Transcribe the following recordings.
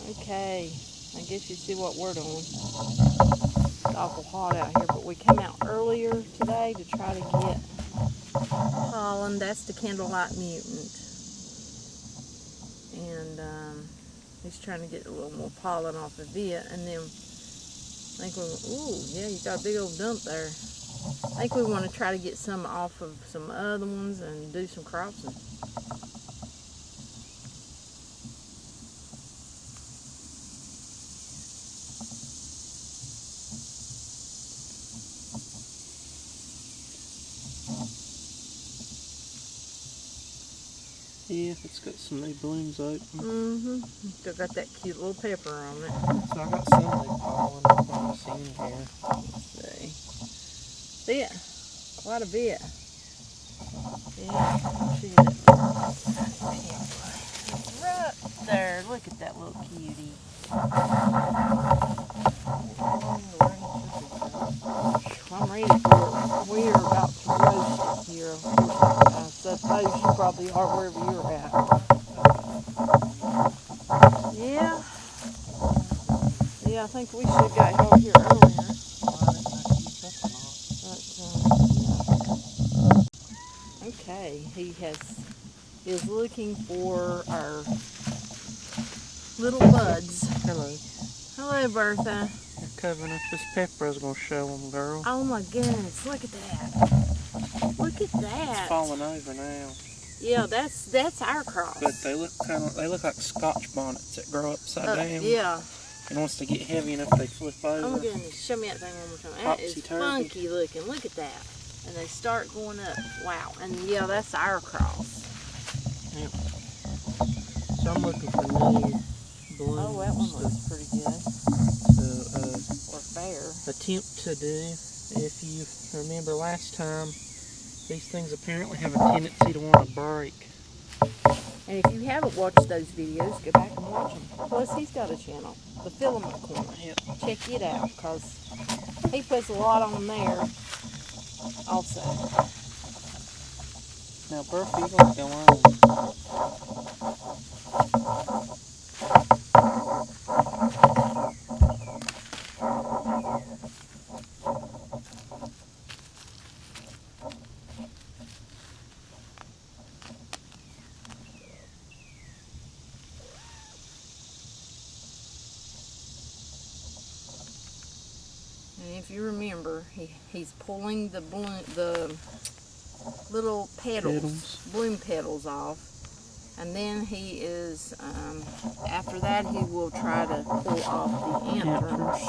Okay, I guess you see what we're doing. It's awful hot out here, but we came out earlier today to try to get pollen. That's the candlelight mutant. And he's trying to get a little more pollen off of it. And then I think ooh, yeah, you got a big old dump there. I think we want to try to get some off of some other ones and do some crossing. Yeah, it's got some new blooms open. Mm-hmm. Still got that cute little pepper on it. So I got some new pollen from this in here. Let's see. Yeah, quite a bit. Yeah, see that right there. Look at that little cutie. I'm ready for it. We are about to roast it here. I suppose you probably are wherever you're at. Yeah. Yeah, I think we should have got home here earlier. But, yeah. Okay, he is looking for our little buds. Hello. Hello, Bertha. You're covering up this pepper I was going to show them, girl. Oh my goodness, look at that. Look at that. It's falling over now. Yeah, that's our cross. But they look like Scotch bonnets that grow upside down. Yeah. And once they get heavy enough, they flip over. Oh my goodness, show me that thing one more time. That is funky looking. Look at that. And they start going up. Wow. And yeah, that's our cross. Yep. So I'm looking for new blooms. Oh, that one looks pretty good. So, or fair. Attempt to do. If you remember last time, these things apparently have a tendency to want to break. And if you haven't watched those videos, go back and watch them. Plus, he's got a channel, The Filament Corner. Yep. Check it out, because he puts a lot on there also. Now, Bertha, you're going to go on. And if you remember, he's pulling the little bloom petals off. And then he is, after that, he will try to pull off the anthers,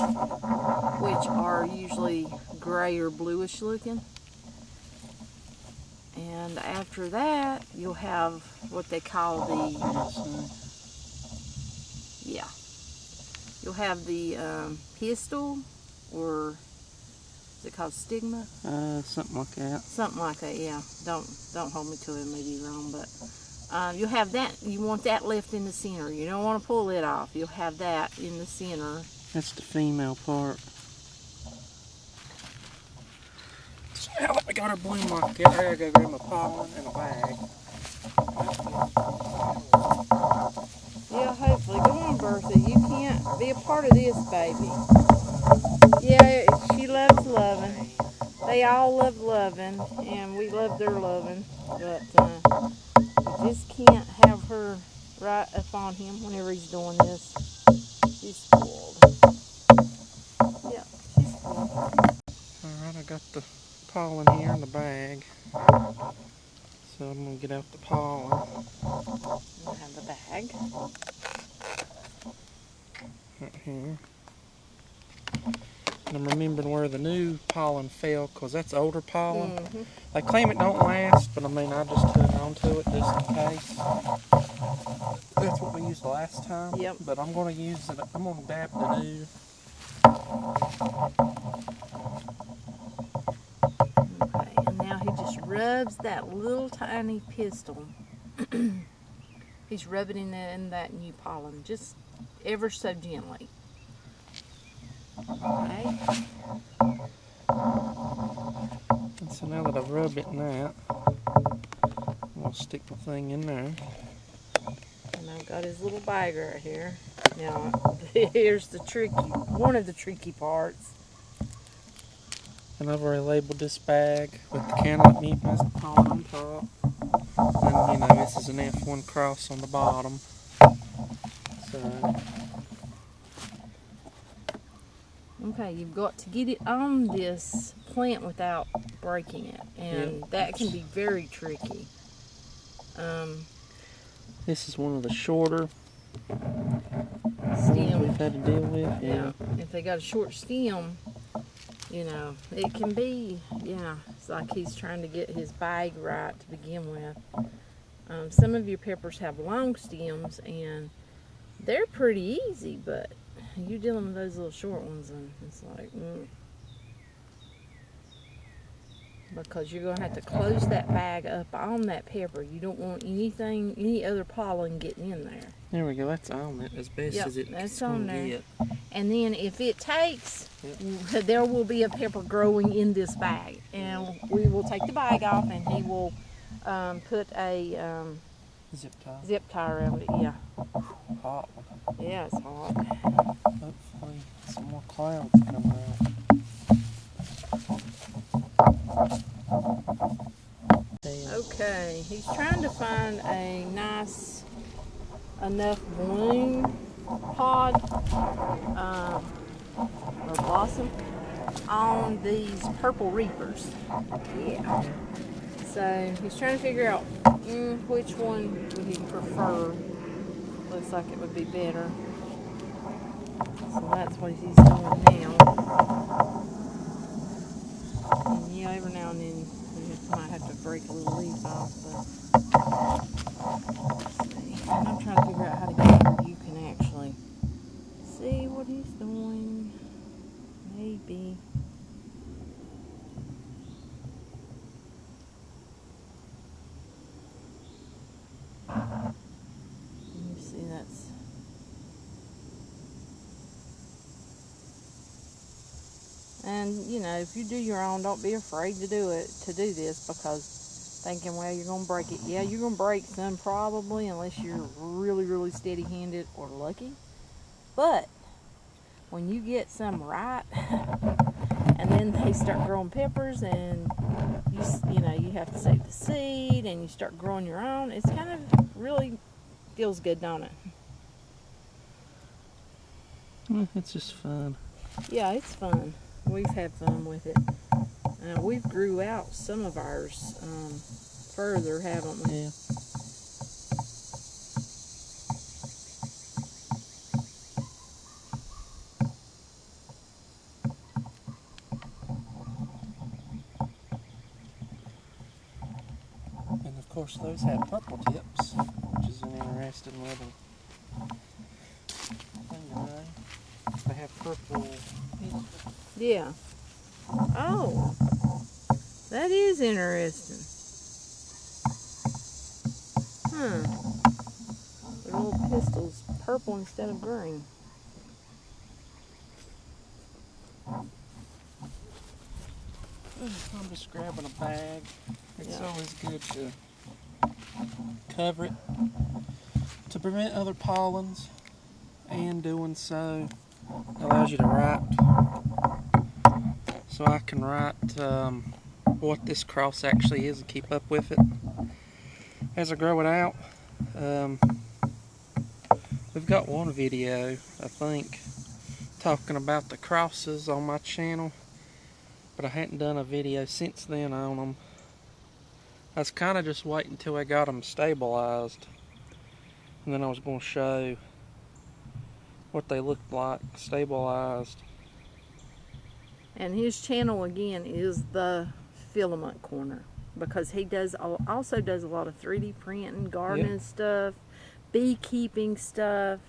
which are usually gray or bluish looking. And after that, you'll have what they call you'll have the pistil, or is it called stigma? Something like that. Something like that, yeah. Don't hold me to it, it may be wrong, but you'll have that. You want that left in the center. You don't want to pull it off. You'll have that in the center. That's the female part. So now that we got our bloom like that, I gotta go grab my pollen in a bag. Yeah, hopefully. Go on, Bertha. You can't be a part of this, baby. Yeah, she loves loving. They all love loving, and we love their loving. But you just can't have her right up on him whenever he's doing this. She's spoiled. Yeah, she's spoiled. Alright, I got the pollen here in the bag. So I'm going to get out the pollen. We'll have the bag. Right here. And I'm remembering where the new pollen fell, because that's older pollen. Mm-hmm. They claim it don't last, but I mean, I just hung on to it just in case. That's what we used last time. Yep. But I'm going to use it. I'm going to dab the new. Okay, and now he just rubs that little tiny pistil. He's rubbing it in that new pollen, just ever so gently. Okay. And so now that I've rubbed it in that, I'm going to stick my thing in there. And And I've got his little bag right here. Now, here's one of the tricky parts. And I've already labeled this bag with the cantaloupe meat plastic pollen on top. And you know, this is an F1 cross on the bottom. So, okay, you've got to get it on this plant without breaking it. And that can be very tricky. This is one of the shorter stem we've had to deal with. Yeah, if they got a short stem, you know, it can be, it's like he's trying to get his bag right to begin with. Some of your peppers have long stems, and they're pretty easy, but you're dealing with those little short ones, and it's like, because you're going to have to close that bag up on that pepper. You don't want any other pollen getting in there. There we go, that's on it as best as it's on there. Get. And then if it takes, there will be a pepper growing in this bag. And we will take the bag off, and he will put a zip tie around it. Yeah. Hot. Yeah, it's hot. Hopefully some more clouds come out. Okay, he's trying to find a nice enough bloom pod or blossom on these purple reapers. Yeah. So he's trying to figure out which one would he prefer. Looks like it would be better. So that's what he's doing now. And yeah, every now and then you might have to break a little leaf off, but let's see. And I'm trying to figure out how to get where you can actually see what he's doing. Maybe. You see, that's. And you know, if you do your own, don't be afraid to do this, because thinking, well, you're gonna break it. Yeah, you're gonna break some probably, unless you're really, really steady-handed or lucky. But when you get some right, and then they start growing peppers, and you know you have to save the seed, and you start growing your own. It's kind of really feels good, don't it? It's just fun. Yeah, it's fun. We've had fun with it. We've grew out some of ours further, haven't we? Yeah. And of course those have purple tips, which is an interesting little thing to know. They have purple. Yeah. Oh, that is interesting. Huh. The little pistil's purple instead of green. I'm just grabbing a bag. It's always good to cover it to prevent other pollens, and doing so allows you to write. So I can write what this cross actually is and keep up with it as I grow it out. We've got one video, I think, talking about the crosses on my channel, but I hadn't done a video since then on them. I was kind of just waiting until I got them stabilized, and then I was going to show what they looked like stabilized. And his channel again is the Filament Corner, because he also does a lot of 3D printing, gardening stuff, beekeeping stuff,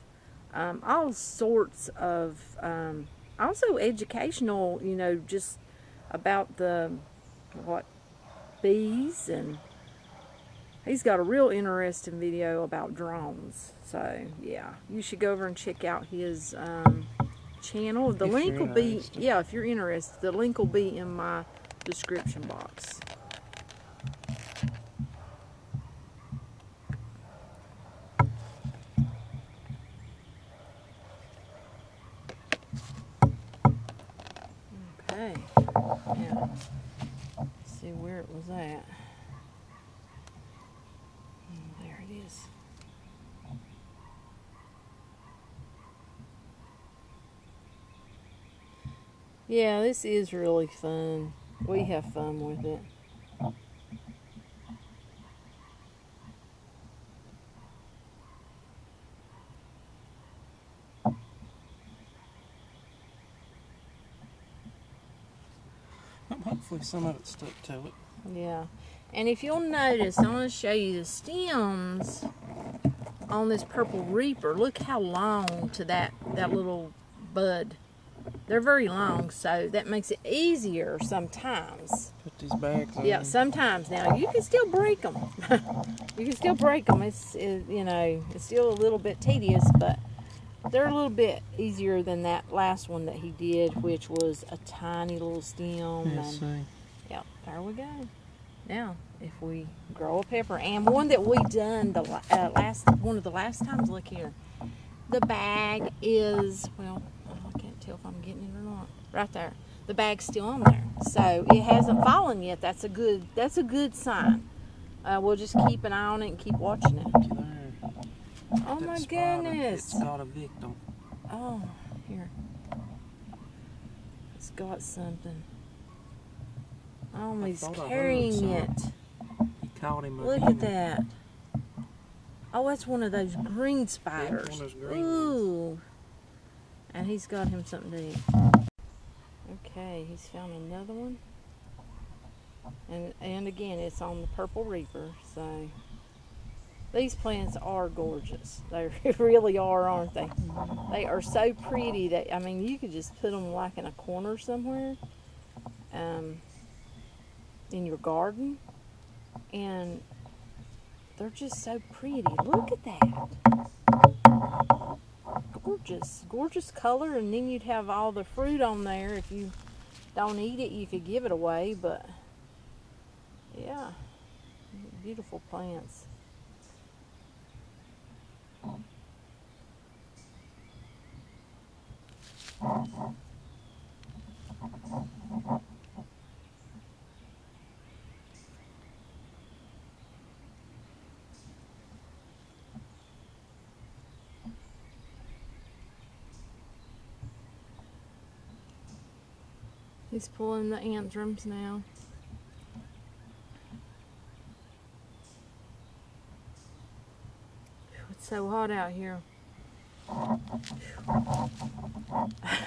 all sorts of also educational, you know, just about the bees, and he's got a real interesting video about drones. So yeah, you should go over and check out his channel. The link will be, if you're interested, the link will be in my description box. Okay. Yeah. Let's see where it was at. Oh, there it is. Yeah, this is really fun. We have fun with it. Hopefully some of it stuck to it. Yeah. And if you'll notice, I want to show you the stems on this purple reaper. Look how long to that little bud. They're very long, so that makes it easier sometimes. Put these bags on. Yeah, sometimes. Now, you can still break them. You can still break them. It's still a little bit tedious, but they're a little bit easier than that last one that he did, which was a tiny little stem. Yeah, see. Yeah, there we go. Now, if we grow a pepper, and one that we done the one of the last times, look here. The bag is, well, I can't tell if I'm getting it or not. Right there. The bag's still on there. So it hasn't fallen yet. That's a good sign. We'll just keep an eye on it and keep watching it. Oh my goodness. It's got a victim. Oh, here. It's got something. Oh, he's carrying it. He caught him. Look at that. Oh, that's one of those green spiders. Yeah, one of those green Ooh. ones. And he's got him something to eat. Okay, he's found another one. And again, it's on the purple reaper. So these plants are gorgeous. They really are, aren't they? Mm-hmm. They are so pretty that, I mean, you could just put them like in a corner somewhere. In your garden, and they're just so pretty. Look at that. Gorgeous color, and then you'd have all the fruit on there. If you don't eat it, you could give it away, but yeah, beautiful plants. He's pulling the anthers now. It's so hot out here. I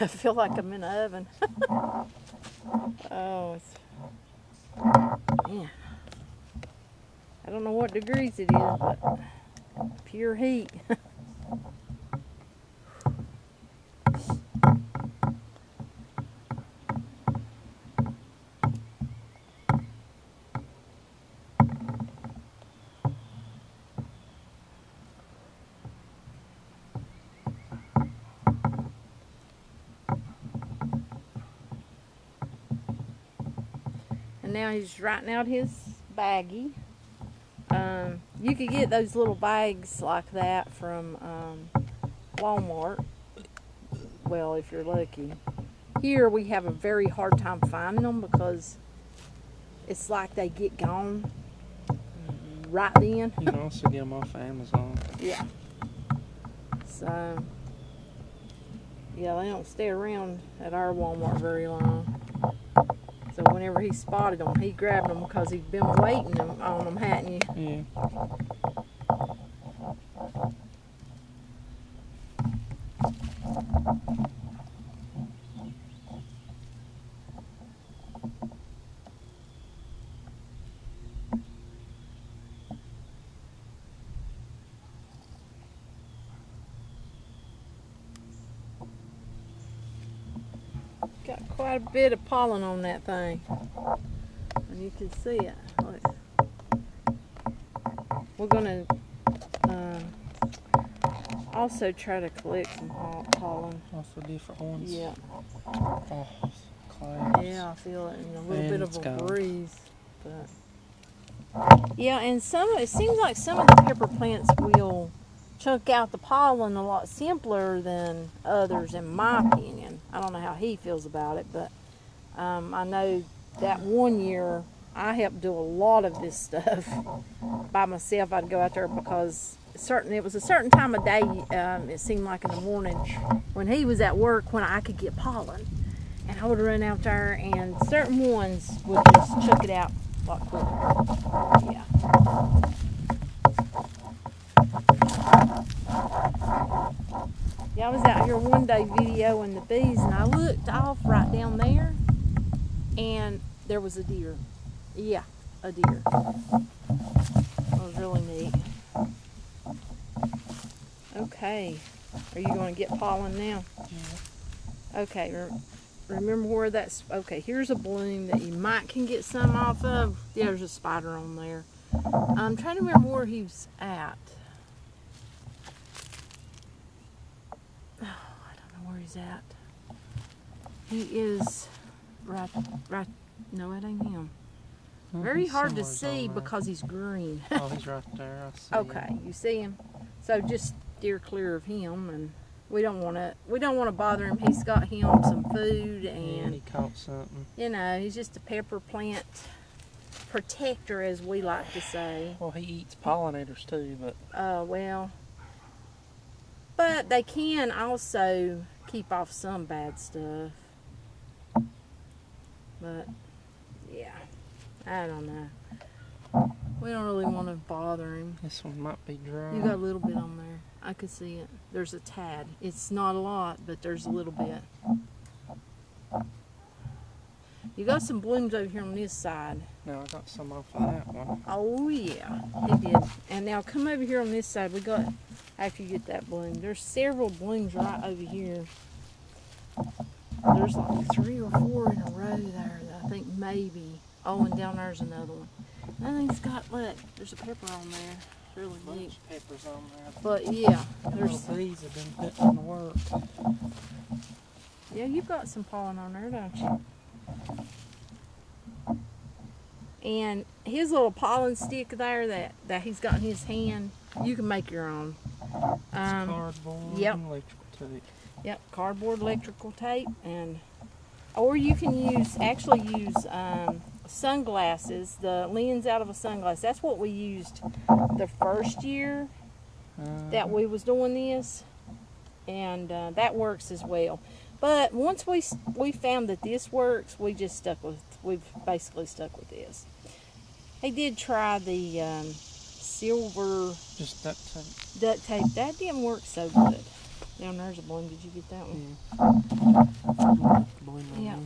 feel like I'm in an oven. Oh, it's, man. I don't know what degrees it is, but pure heat. And now he's writing out his baggie. You could get those little bags like that from Walmart. Well, if you're lucky. Here we have a very hard time finding them because it's like they get gone right then. You can also get them off Amazon. Yeah. So, yeah, they don't stay around at our Walmart very long. So whenever he spotted them, he grabbed them because he'd been waiting on them, hadn't you? Yeah. Got quite a bit of pollen on that thing. And you can see it. Look. We're going to also try to collect some pollen. Also different ones. Yeah. Oh, clouds. Yeah, I feel it in a little And bit of it's a gone. breeze. But yeah, and it seems like some of the pepper plants will chunk out the pollen a lot simpler than others, in my opinion. I don't know how he feels about it, but I know that one year I helped do a lot of this stuff by myself. I'd go out there because it was a certain time of day, it seemed like in the morning when he was at work when I could get pollen. And I would run out there and certain ones would just chuck it out like quick. Yeah. Yeah, I was out here one day videoing the bees and I looked off right down there and there was a deer. Yeah, a deer. That was really neat. Okay, are you going to get pollen now? Yeah. Okay, remember where that's, okay, here's a bloom that you might can get some off of. Yeah, there's a spider on there. I'm trying to remember where he's at. Oh, I don't know where he's at. He is right, no, it ain't him. Very hard to see because he's green. Oh, he's right there. I see. Okay, you see him? So just steer clear of him, and we don't want to bother him. He's got him some food, and he caught something. You know, he's just a pepper plant protector, as we like to say. Well, he eats pollinators too, but well, but they can also keep off some bad stuff. But yeah, I don't know. We don't really want to bother him. This one might be dry. You got a little bit on there. I could see it. There's a tad. It's not a lot, but there's a little bit. You got some blooms over here on this side. No, I got some off of that one. Oh yeah, he did. And now come over here on this side. We got, after you get that bloom, there's several blooms right over here. There's like 3 or 4 in a row there that I think maybe. Oh, and down there's another one. I think it's got, look, there's a pepper on there. It's really neat. Peppers on there. But yeah, there's bees have been putting in the work. Yeah, you've got some pollen on there, don't you? And his little pollen stick there that he's got in his hand, you can make your own. It's cardboard and electrical tape. Yep, cardboard, electrical tape, and or you can actually use sunglasses, the lens out of a sunglass. That's what we used the first year that we was doing this, and that works as well. But once we found that this works, we've basically stuck with this. He did try the silver just duct tape. Duct tape. That didn't work so good. Down there's a bloom. Did you get that one? Yeah.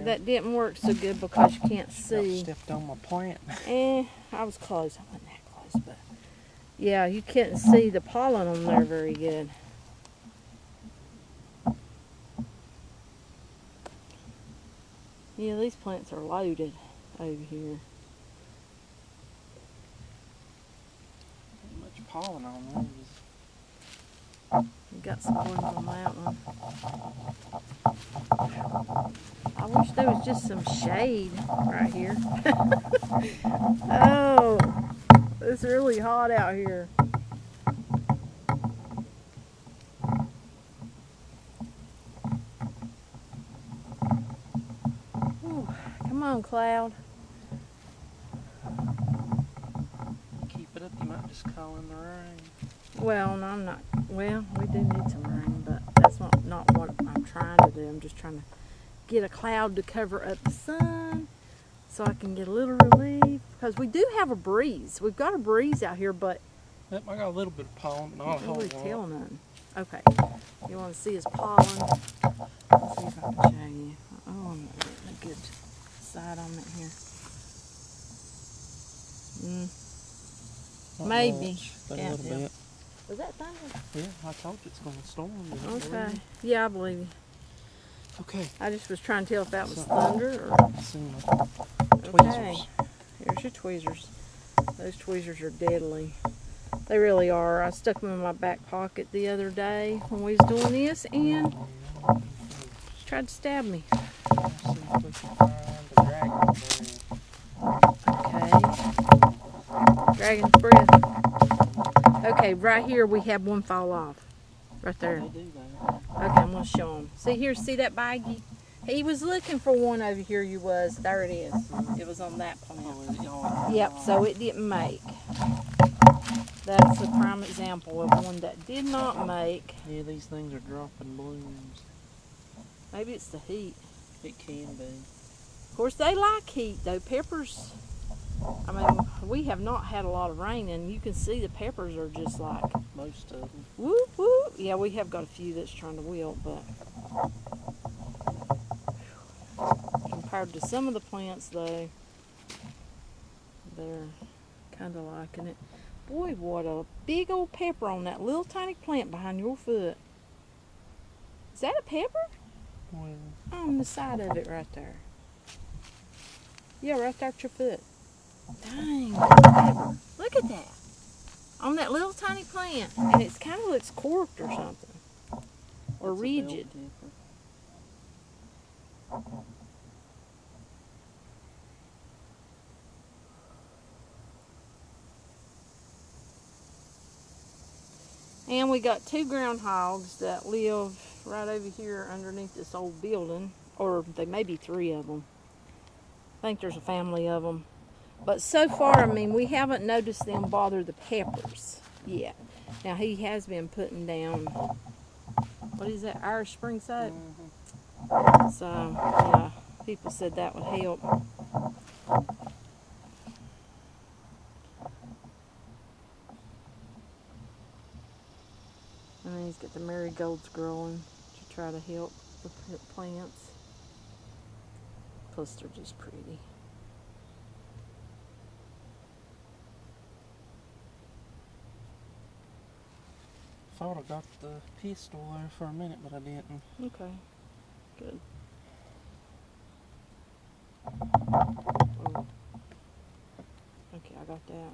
That didn't work so good because you can't see. I stepped on my plant. I was close. I wasn't that close, but yeah, you couldn't see the pollen on there very good. Yeah, these plants are loaded over here. Not much pollen on those. You got some blooms on that one. I wish there was just some shade right here. Oh, it's really hot out here. Whew. Come on, Cloud. Keep it up, you might just call in the rain. Well, no, I'm not. Well, we do need some rain, but that's not what I'm trying to do. I'm just trying to get a cloud to cover up the sun so I can get a little relief. Because we do have a breeze. We've got a breeze out here, but yep, I got a little bit of pollen, but not a whole lot. Really tell none. Okay, you want to see his pollen? Let's see if I can show you. Oh, I'm not getting a good side on it here. Maybe. Much, but a little bit. Was that thunder? Yeah, I told you it's going to storm. Okay. Yeah, I believe you. Okay. I just was trying to tell if that was thunder or... Okay. Here's your tweezers. Those tweezers are deadly. They really are. I stuck them in my back pocket the other day when we was doing this and she tried to stab me. Okay. Dragon's breath. Okay, right here we have one fall off. Right there. Okay, I'm going to show them. See here, see that baggie? He was looking for one over here. You was. There it is. It was on that plant. Yep, so it didn't make. That's a prime example of one that did not make. Yeah, these things are dropping blooms. Maybe it's the heat. It can be. Of course, they like heat, though. Peppers, I mean, we have not had a lot of rain, and you can see the peppers are just like... Most of them. Whoop, whoop. Yeah, we have got a few that's trying to wilt, but... Compared to some of the plants, though, they're kind of liking it. Boy, what a big old pepper on that little tiny plant behind your foot. Is that a pepper? Well, On the side of it right there. Yeah, right there at your foot. Dang, pepper. Look at that. On that little tiny plant. And it kind of looks corked or something. Or it's a rigid. bell pepper. And we got 2 groundhogs that live right over here underneath this old building. Or there may be 3 of them. I think there's a family of them. But so far, I mean, we haven't noticed them bother the peppers yet. Now, he has been putting down, what is that, Irish spring soap? Mm-hmm. So, yeah, people said that would help. And then he's got the marigolds growing to try to help the plants. Plus, they're just pretty. Thought I got the pistol there for a minute, but I didn't. Okay, good. Oh. Okay, I got that.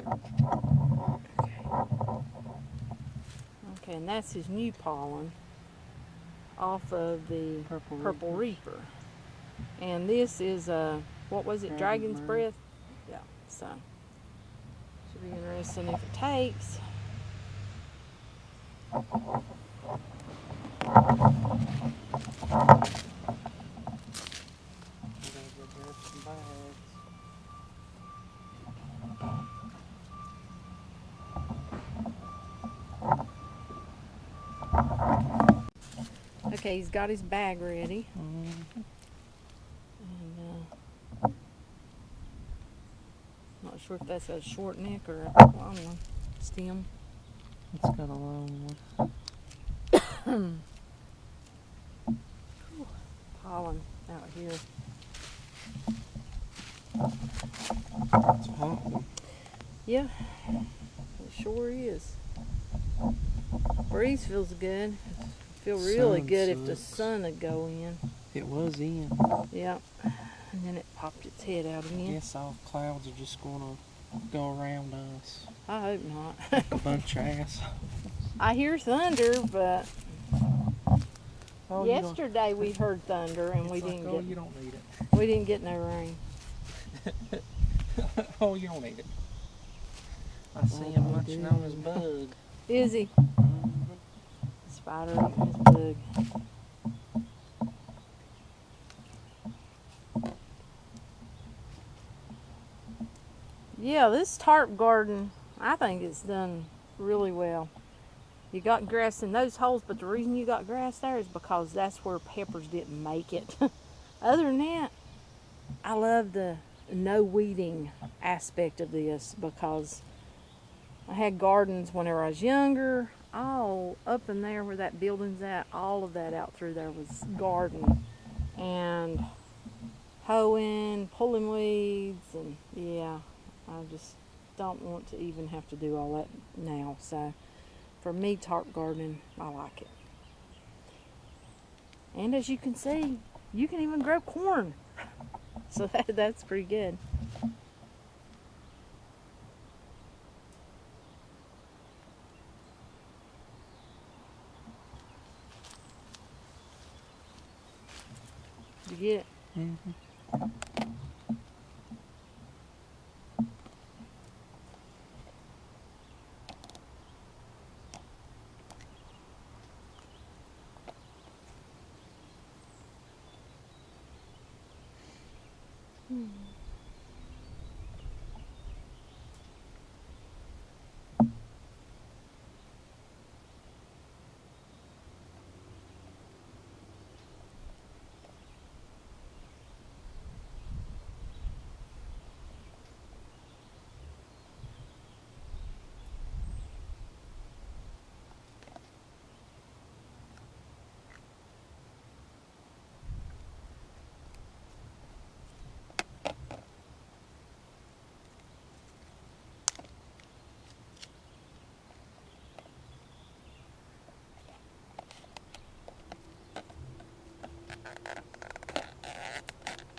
Okay. Okay, and that's his new pollen off of the Purple Reaper. And this is, what was it, Dragon's Breath? Yeah, so should be interesting if it takes. Okay, he's got his bag ready. Mm-hmm. And not sure if that's a short neck or a long one. Stem. It's got a long one. Pollen out here. It's a hot one. Yeah, it sure is. Breeze feels good. Feel really Sun good if the sucks. sun would go in. It was in. Yeah. And then it popped its head out again. Guess all clouds are just gonna go around us. I hope not. A bunch of ass. I hear thunder, but Oh, yesterday we heard thunder and we didn't oh, get. you don't need it. We didn't get no rain. Oh, you don't need it. I see him munching on his bug. Is he? Mm-hmm. Spider eating his bug. Yeah, this tarp garden, I think it's done really well. You got grass in those holes, but the reason you got grass there is because that's where peppers didn't make it. Other than that, I love the no weeding aspect of this because I had gardens whenever I was younger. All up in there where that building's at, all of that out through there was garden. And hoeing, pulling weeds, and yeah, I just don't want to even have to do all that now. So for me, tarp gardening, I like it. And as you can see, you can even grow corn. So that's pretty good. Did you get it? Mm-hmm.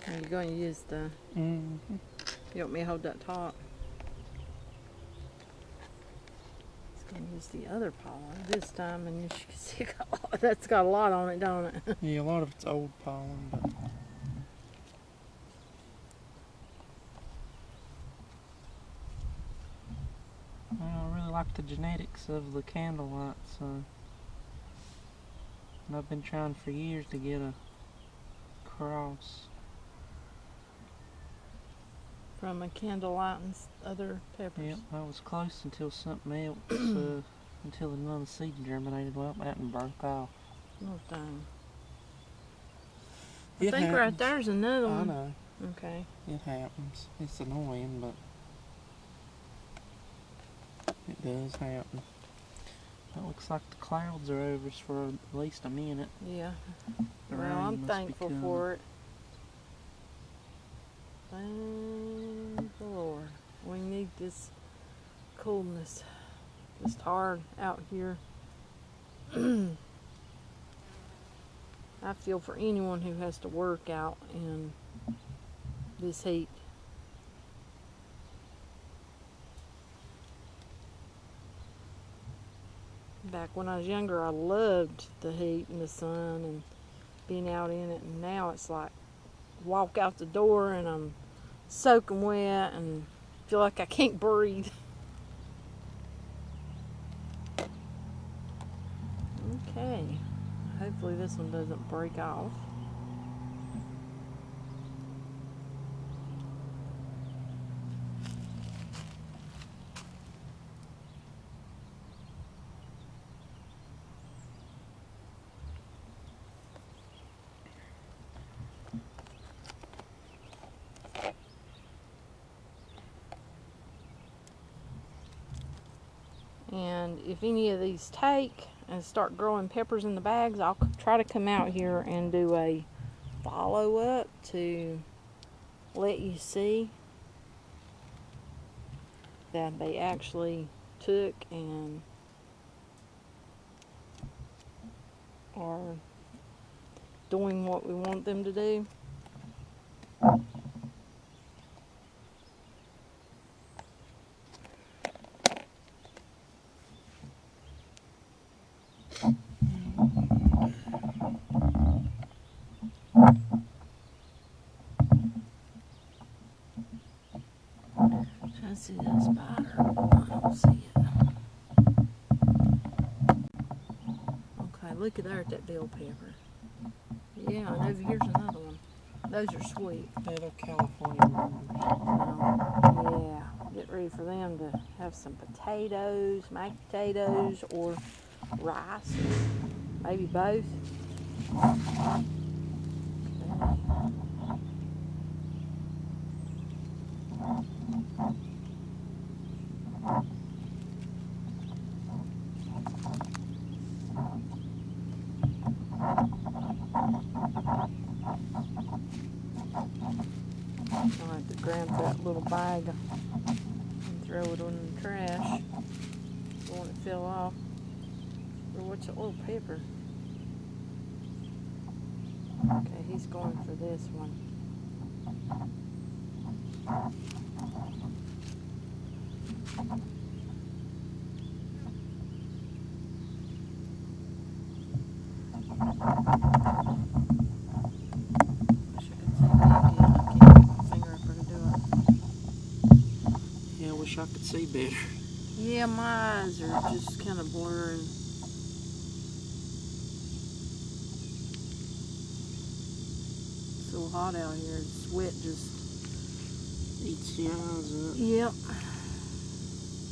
Are you going to use the... Mm-hmm. You want me to hold that top? It's going to use the other pollen this time, and you can see that's got a lot on it, don't it? Yeah, a lot of it's old pollen, but I really like the genetics of the candlelight, so and I've been trying for years to get a cross. From a candlelight and other peppers. Yep, I was close until something else, until another seed germinated. Well, that and broke off. Oh, dang. It I think happens. right there's another I one. know. Okay. It happens. It's annoying, but it does happen. It looks like the clouds are over us for at least a minute. Yeah. The Well, rain I'm must be thankful coming. for it. Thank the Lord. We need this coolness. It's hard out here. I feel for anyone who has to work out in this heat. Back when I was younger, I loved the heat and the sun and being out in it, and now it's like walk out the door and I'm soaking wet and feel like I can't breathe. Okay, hopefully this one doesn't break off. And if any of these take and start growing peppers in the bags, I'll try to come out here and do a follow-up to let you see that they actually took and are doing what we want them to do. Trying to see that spider. I don't see it. Okay, look at there at that bell pepper. Yeah, and over here's another one. Those are sweet. Yeah, they're California members. Yeah, get ready for them to have some potatoes, mashed potatoes, or rice, or maybe both. Okay. I'll have to grab that little bag and throw it in the trash. The one that fell off. Or what's that little pepper? Okay, he's going for this one. Wish I could see better. Yeah, my eyes are just kind of blurring. It's so hot out here. The sweat just Eats your eyes up. Yep.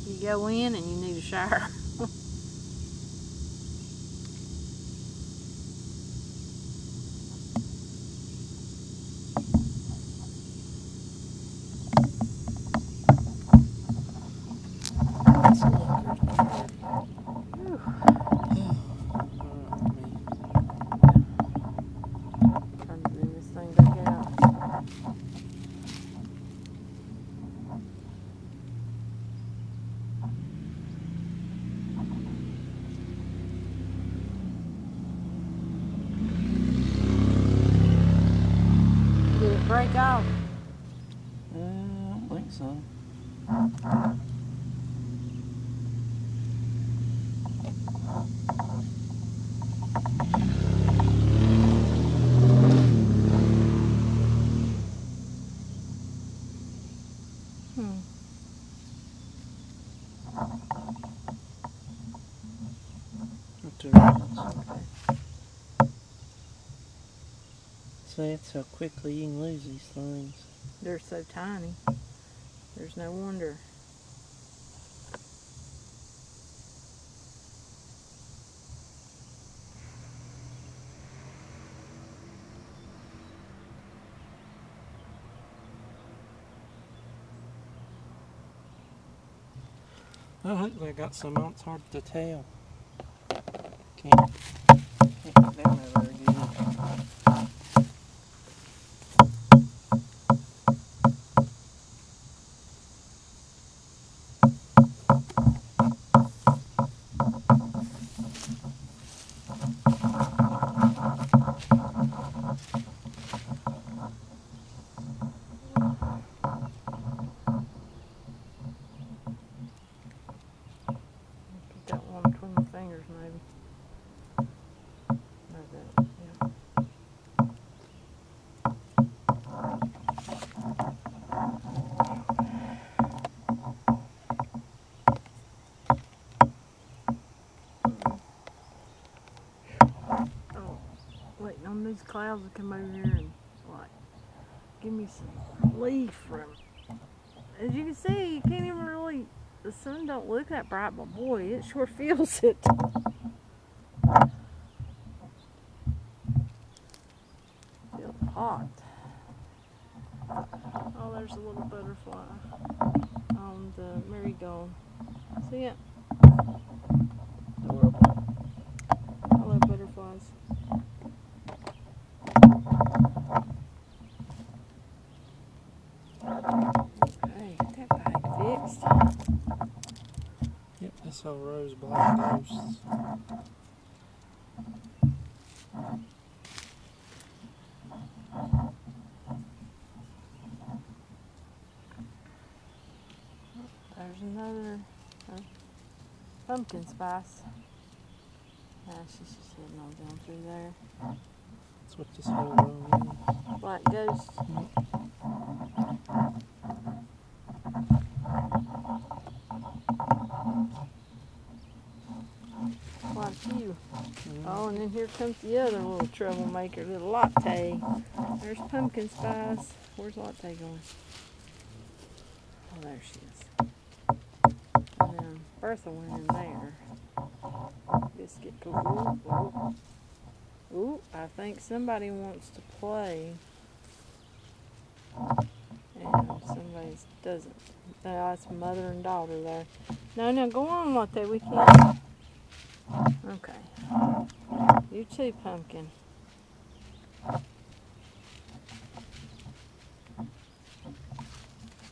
You go in and you need a shower. It's liquor. Trying to do this thing back out. Did it break off? I don't think so. See, that's how quickly you can lose these things. They're so tiny. There's no wonder. Oh, hopefully I got some on. It's hard to tell. Can't get down there very good. Put that one between my fingers, maybe. Like that, yeah. Oh, waiting on these clouds to come over here and like give me some relief from. As you can see, you can't even really. The sun don't look that bright, but boy, it sure feels it. Feels hot. Oh, there's a little butterfly on the marigold. See it? Adorable. I love butterflies. Okay, get that bag fixed. Yep, this whole row's black ghosts. There's another pumpkin spice. She's just heading on down through there. That's what this whole row is. Black ghost. Quite a few. Oh, and then here comes the other little troublemaker, little latte. There's pumpkin spice. Where's latte going? Oh, there she is. And then Bertha went in there. Biscuit. Ooh, ooh. Ooh, I think somebody wants to play. And somebody doesn't. That's mother and daughter there. No, go on, latte. We can't. Okay. You too, pumpkin.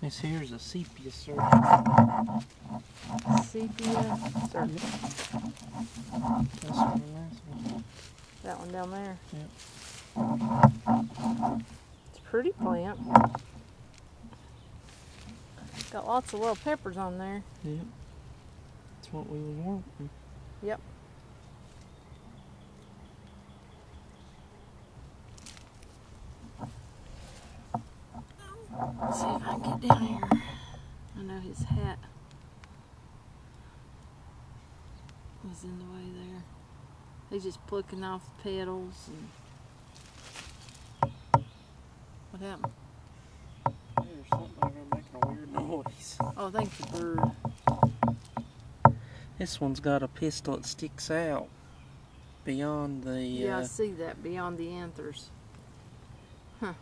This here's a sepia syrup. Sepia syrup. This one and this one. That one down there. Yep. It's a pretty plant. Got lots of little peppers on there. Yep. That's what we was wanting. Yep. Let's see if I can get down here. I know his hat was in the way there. He's just plucking off the petals. And what happened? There's something over there. a weird noise. Oh, I think the bird. This one's got a pistil that sticks out beyond the... Yeah, I see that beyond the anthers. Huh.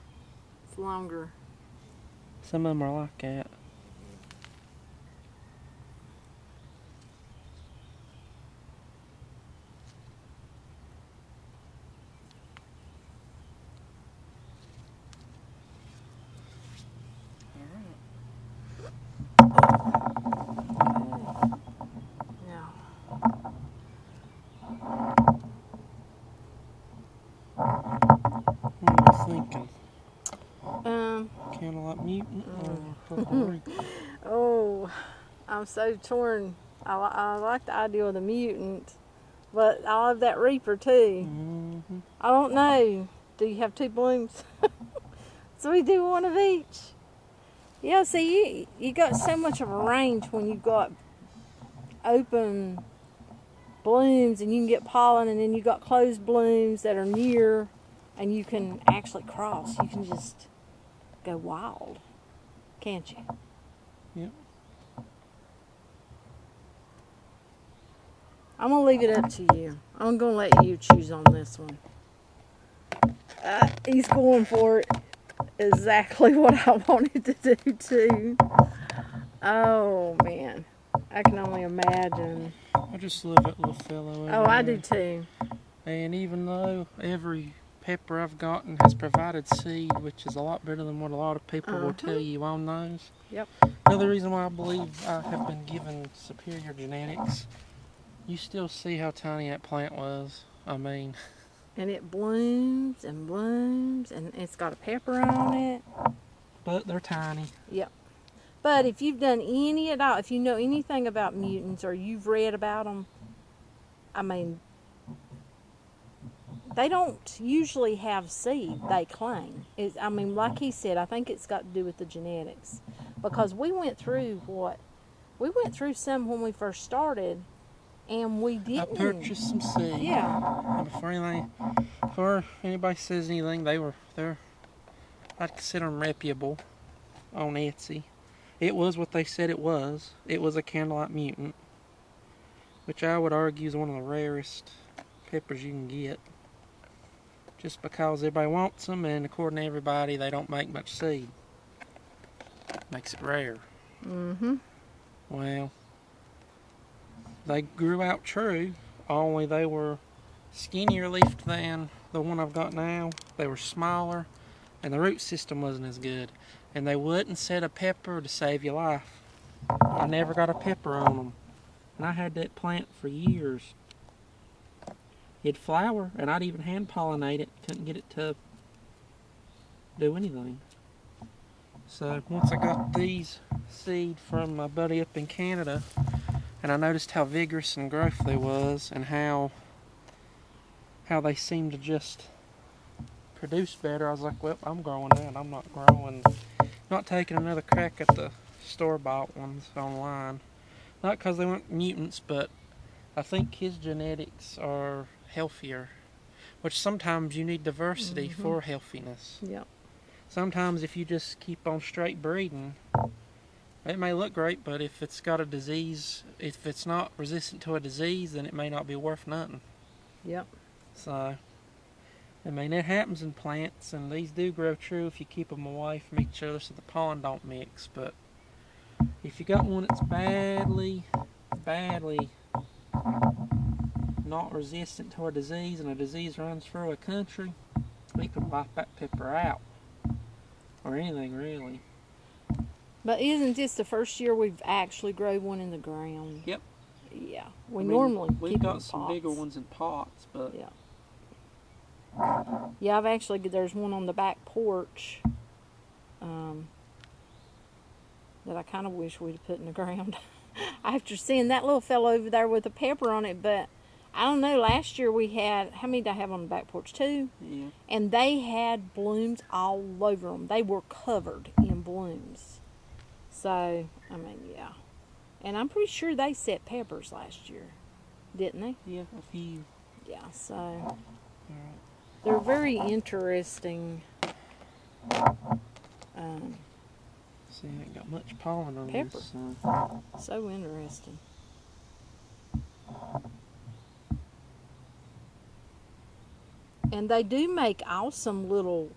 It's longer. Some of them are like that. Yeah. What are you thinking? Candlelight mutant or purple reaper? Oh, I'm so torn. I like the idea of the mutant, but I love that reaper too. Mm-hmm. I don't know. Do you have 2 blooms? So we do one of each. Yeah, see, you got so much of a range when you got open blooms and you can get pollen, and then you got closed blooms that are near, and you can actually cross. You can just go wild, can't you? Yep. I'm going to leave it up to you. I'm going to let you choose on this one. He's going for exactly what I wanted to do too. Oh man, I can only imagine. I just love that little fellow over Oh, I there. do too. And even though every pepper I've gotten has provided seed, which is a lot better than what a lot of people will tell you on those. Yep. Another reason why I believe I have been given superior genetics, you still see how tiny that plant was. I mean... And it blooms and blooms, and it's got a pepper on it. But they're tiny. Yep. But if you've done any at all, if you know anything about mutants or you've read about them, I mean, they don't usually have seed. They cling. I mean, like he said, I think it's got to do with the genetics. Because we went through some when we first started, and we didn't. I purchased some seed. Yeah. And before anybody says anything, I'd consider them reputable on Etsy. It was what they said it was. It was a candlelight mutant, which I would argue is one of the rarest peppers you can get. Just because everybody wants them, and according to everybody, they don't make much seed. Makes it rare. Mm-hmm. Well, they grew out true, only they were skinnier leafed than the one I've got now. They were smaller, and the root system wasn't as good. And they wouldn't set a pepper to save your life. I never got a pepper on them. And I had that plant for years. It'd flower, and I'd even hand pollinate it. Couldn't get it to do anything. So once I got these seed from my buddy up in Canada, and I noticed how vigorous and growth they was, and how they seemed to just produce better, I was like, well, I'm growing that. I'm not taking another crack at the store-bought ones online. Not because they weren't mutants, but I think his genetics are healthier, which sometimes you need diversity for healthiness. Yep. Sometimes if you just keep on straight breeding, it may look great, but if it's got a disease, if it's not resistant to a disease, then it may not be worth nothing. Yep. So, I mean, it happens in plants, and these do grow true if you keep them away from each other so the pollen don't mix. But if you got one that's badly not resistant to a disease, and a disease runs through a country, we can wipe that pepper out. Or anything, really. But isn't this the first year we've actually grown one in the ground? Yep. Yeah. Normally we've keep them got in some pots. bigger ones in pots, but yeah. Yeah, there's one on the back porch that I kind of wish we'd have put in the ground. After seeing that little fellow over there with a pepper on it, but I don't know, last year we had, how many did I have on the back porch? 2? Yeah. And they had blooms all over them. They were covered in blooms. So, I mean, yeah. And I'm pretty sure they set peppers last year, didn't they? Yeah, a few. Yeah, so they're very interesting See, I ain't got much pollen on Pepper. this. So interesting. And they do make awesome little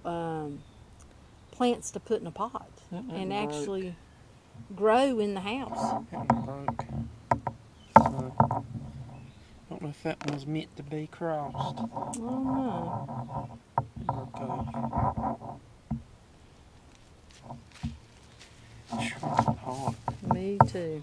plants to put in a pot and actually grow in the house. That one broke. So, I don't know if that one was meant to be crossed. I don't know. It broke off. It's hot. Me too.